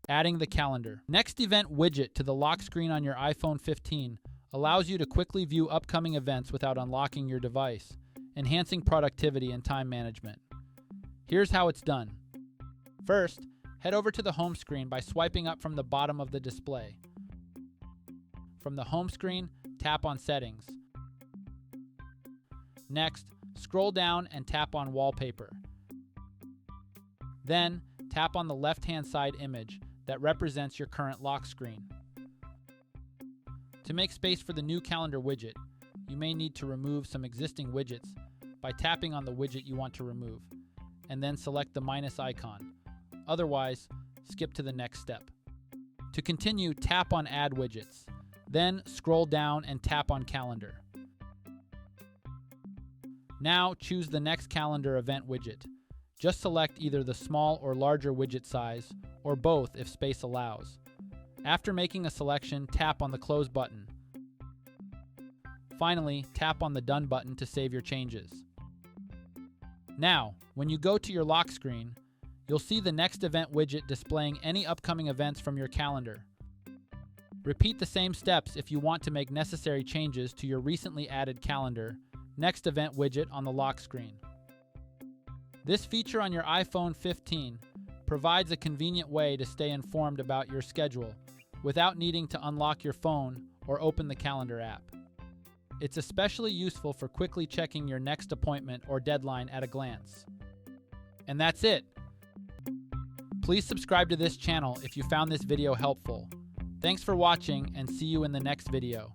Adding the calendar. Next event widget to the lock screen on your iPhone 15 allows you to quickly view upcoming events without unlocking your device, enhancing productivity and time management. Here's how it's done. First, head over to the home screen by swiping up from the bottom of the display. From the home screen, tap on Settings. Next, scroll down and tap on Wallpaper. Then, tap on the left-hand side image that represents your current lock screen. To make space for the new calendar widget, you may need to remove some existing widgets by tapping on the widget you want to remove, and then select the minus icon. Otherwise, skip to the next step. To continue, tap on Add Widgets. Then scroll down and tap on Calendar. Now choose the next calendar event widget. Just select either the small or larger widget size, or both if space allows. After making a selection, tap on the Close button. Finally, tap on the Done button to save your changes. Now, when you go to your lock screen, you'll see the next event widget displaying any upcoming events from your calendar. Repeat the same steps if you want to make necessary changes to your recently added calendar, next event widget on the lock screen. This feature on your iPhone 15 provides a convenient way to stay informed about your schedule without needing to unlock your phone or open the calendar app. It's especially useful for quickly checking your next appointment or deadline at a glance. And that's it. Please subscribe to this channel if you found this video helpful. Thanks for watching and see you in the next video.